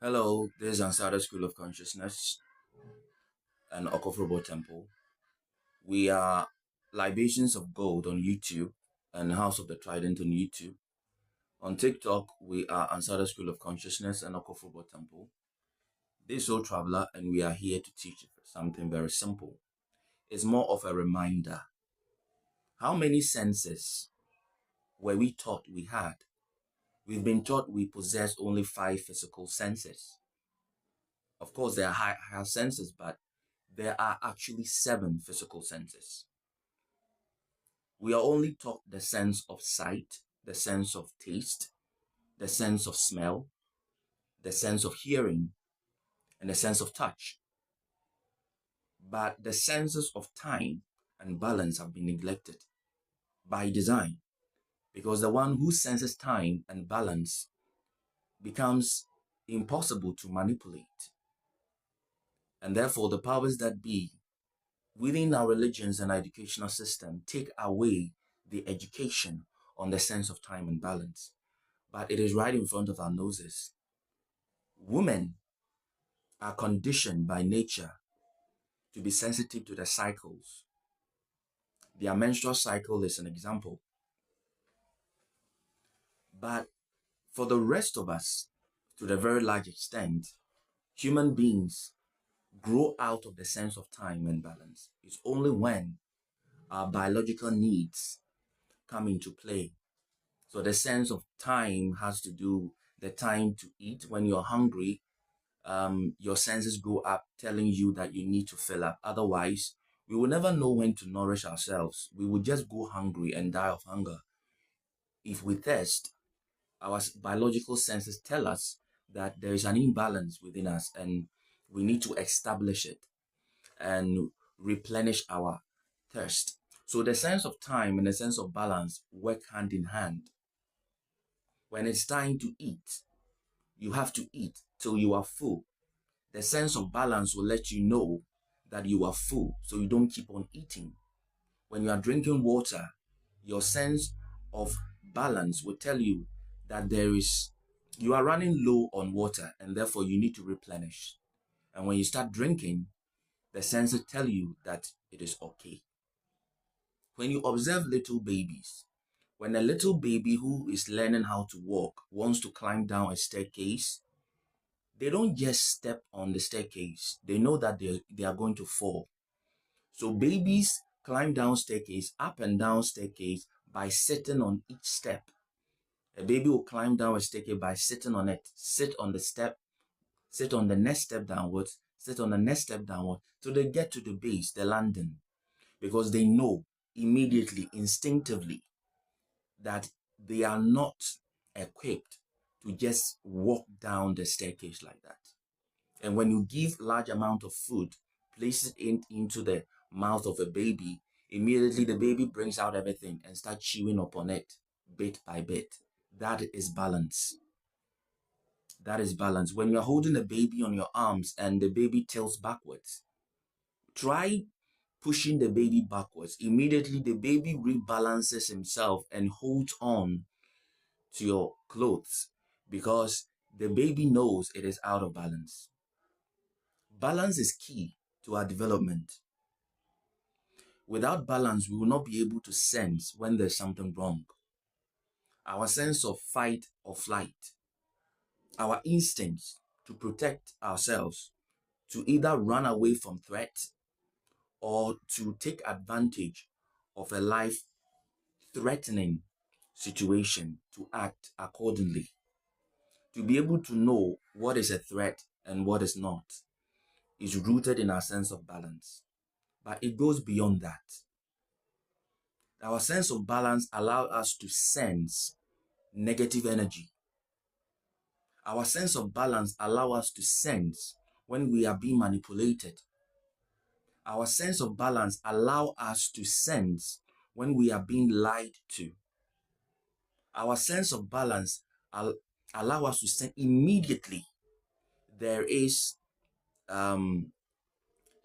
Hello, this is Ansada School of Consciousness and Okofrobo Temple. We are Libations of Gold on YouTube and House of the Trident on YouTube. On TikTok, we are Ansada School of Consciousness and Okofrobo Temple. This is Soul Traveler, and we are here to teach something very simple. It's more of a reminder. How many senses were we taught we had? We've been taught we possess only 5 physical senses. Of course, there are higher senses, but there are actually 7 physical senses. We are only taught the sense of sight, the sense of taste, the sense of smell, the sense of hearing, and the sense of touch. But the senses of time and balance have been neglected by design, because the one who senses time and balance becomes impossible to manipulate. And therefore, the powers that be within our religions and educational system take away the education on the sense of time and balance. But it is right in front of our noses. Women are conditioned by nature to be sensitive to the cycles. Their menstrual cycle is an example. But for the rest of us, to the very large extent, human beings grow out of the sense of time and balance. It's only when our biological needs come into play. So the sense of time has to do the time to eat. When you're hungry, your senses go up telling you that you need to fill up. Otherwise, we will never know when to nourish ourselves. We will just go hungry and die of hunger. If we thirst, our biological senses tell us that there is an imbalance within us and we need to establish it and replenish our thirst. So the sense of time and the sense of balance work hand in hand. When it's time to eat, you have to eat till you are full. The sense of balance will let you know that you are full, so you don't keep on eating. When you are drinking water, your sense of balance will tell you that you are running low on water and therefore you need to replenish. And when you start drinking, the senses tell you that it is okay. When you observe little babies, when a little baby who is learning how to walk wants to climb down a staircase, they don't just step on the staircase. They know that they are going to fall. So babies climb down staircase, up and down staircase by sitting on each step. A baby will climb down a staircase by sitting on it, sit on the step, sit on the next step downwards, sit on the next step downward, till they get to the base, the landing. Because they know immediately, instinctively, that they are not equipped to just walk down the staircase like that. And when you give large amount of food, place it into the mouth of a baby, immediately the baby brings out everything and starts chewing upon it bit by bit. That is balance. That is balance. When you're holding a baby on your arms and the baby tilts backwards, try pushing the baby backwards. Immediately the baby rebalances himself and holds on to your clothes because the baby knows it is out of balance. Balance is key to our development. Without balance, we will not be able to sense when there's something wrong. Our sense of fight or flight, our instincts to protect ourselves, to either run away from threat or to take advantage of a life-threatening situation to act accordingly. To be able to know what is a threat and what is not is rooted in our sense of balance. But it goes beyond that. Our sense of balance allows us to sense negative energy. Our sense of balance allows us to sense when we are being manipulated. Our sense of balance allows us to sense when we are being lied to. Our sense of balance allows us to sense immediately there is a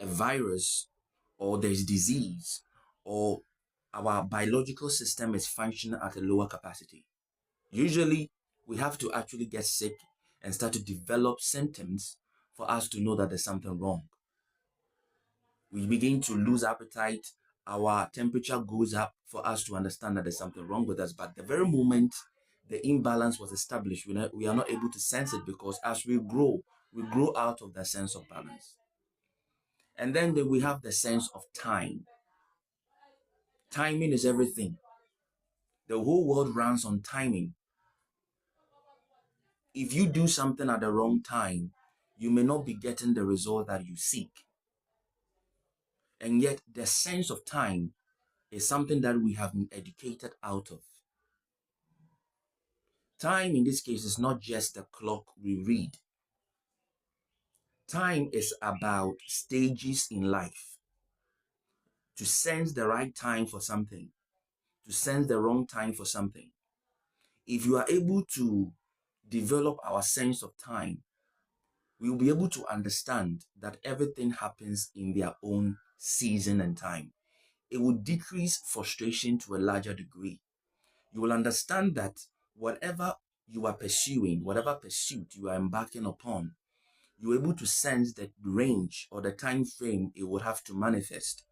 virus or there's disease or our biological system is functioning at a lower capacity. Usually, we have to actually get sick and start to develop symptoms for us to know that there's something wrong. We begin to lose appetite, our temperature goes up for us to understand that there's something wrong with us. But the very moment the imbalance was established, we are not able to sense it, because as we grow out of that sense of balance. And then we have the sense of time. Timing is everything. The whole world runs on timing. If you do something at the wrong time, you may not be getting the result that you seek. And yet the sense of time is something that we have been educated out of. Time in this case is not just the clock we read. Time is about stages in life. To sense the right time for something, to sense the wrong time for something. If you are able to develop our sense of time, we will be able to understand that everything happens in their own season and time. It will decrease frustration to a larger degree. You will understand that whatever you are pursuing, whatever pursuit you are embarking upon, you're able to sense the range or the time frame it would have to manifest.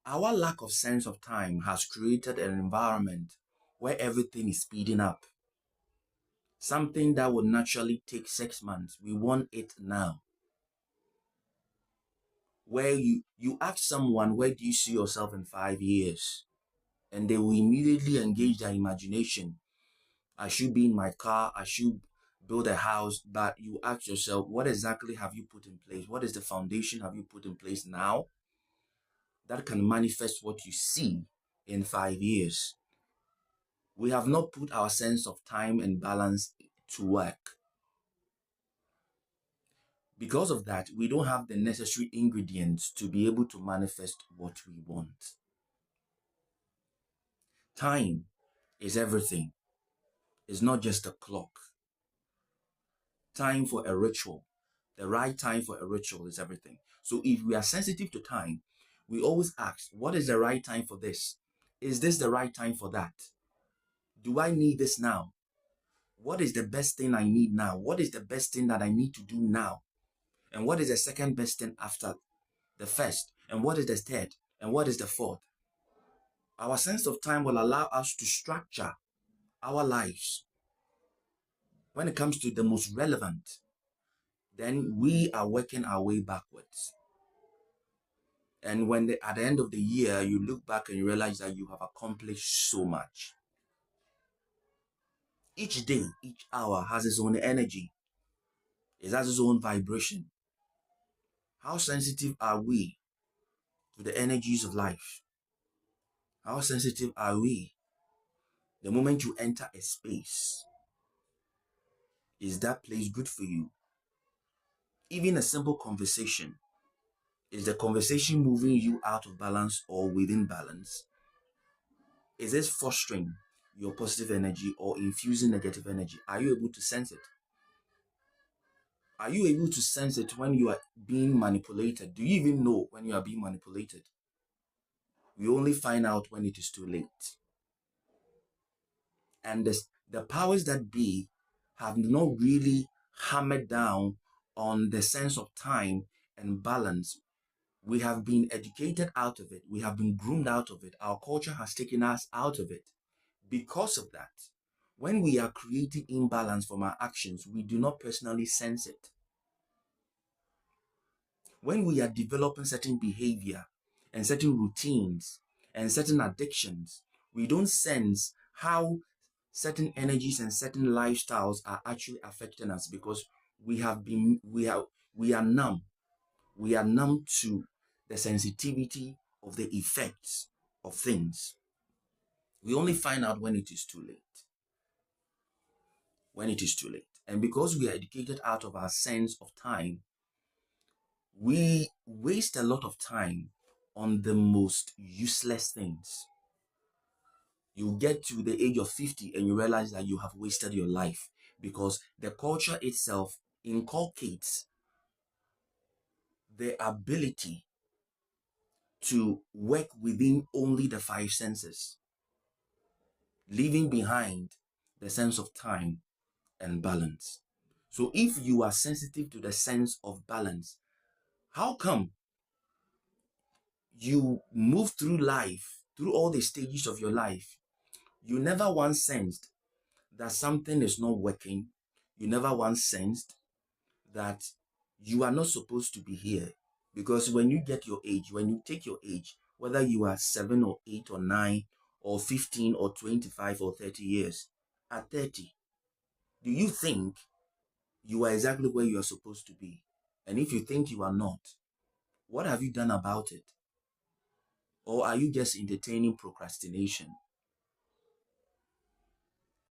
Our lack of sense of time has created an environment where everything is speeding up. Something that would naturally take 6 months, we want it now. Where you ask someone, where do you see yourself in 5 years? And they will immediately engage their imagination. I should be in my car, I should build a house. But you ask yourself, what exactly have you put in place? What is the foundation have you put in place now that can manifest what you see in 5 years? We have not put our sense of time and balance to work. Because of that, we don't have the necessary ingredients to be able to manifest what we want. Time is everything. It's not just a clock. Time for a ritual, the right time for a ritual is everything. So if we are sensitive to time, we always ask, what is the right time for this? Is this the right time for that? Do I need this now? What is the best thing I need now? What is the best thing that I need to do now? And what is the second best thing after the first? And what is the third? And what is the fourth? Our sense of time will allow us to structure our lives. When it comes to the most relevant, then we are working our way backwards. And when at the end of the year, you look back and you realize that you have accomplished so much. Each day, each hour has its own energy. It has its own vibration. How sensitive are we to the energies of life? How sensitive are we? The moment you enter a space, is that place good for you? Even a simple conversation, is the conversation moving you out of balance or within balance? Is this fostering your positive energy or infusing negative energy? Are you able to sense it? Are you able to sense it when you are being manipulated? Do you even know when you are being manipulated? We only find out when it is too late. And the powers that be have not really hammered down on the sense of time and balance. We have been educated out of it. We have been groomed out of it. Our culture has taken us out of it. Because of that, when we are creating imbalance from our actions, we do not personally sense it. When we are developing certain behavior and certain routines and certain addictions, we don't sense how certain energies and certain lifestyles are actually affecting us, because we are numb. We are numb to the sensitivity of the effects of things. We only find out when it is too late. When it is too late. And because we are educated out of our sense of time, we waste a lot of time on the most useless things. You get to the age of 50 and you realize that you have wasted your life, because the culture itself inculcates the ability to work within only the 5 senses, leaving behind the sense of time and balance. So if you are sensitive to the sense of balance, how come you move through life, through all the stages of your life, you never once sensed that something is not working? You never once sensed that you are not supposed to be here? Because when you get your age, when you take your age, whether you are 7 or 8 or 9 or 15 or 25 or 30 years, at 30, do you think you are exactly where you are supposed to be? And if you think you are not, what have you done about it? Or are you just entertaining procrastination?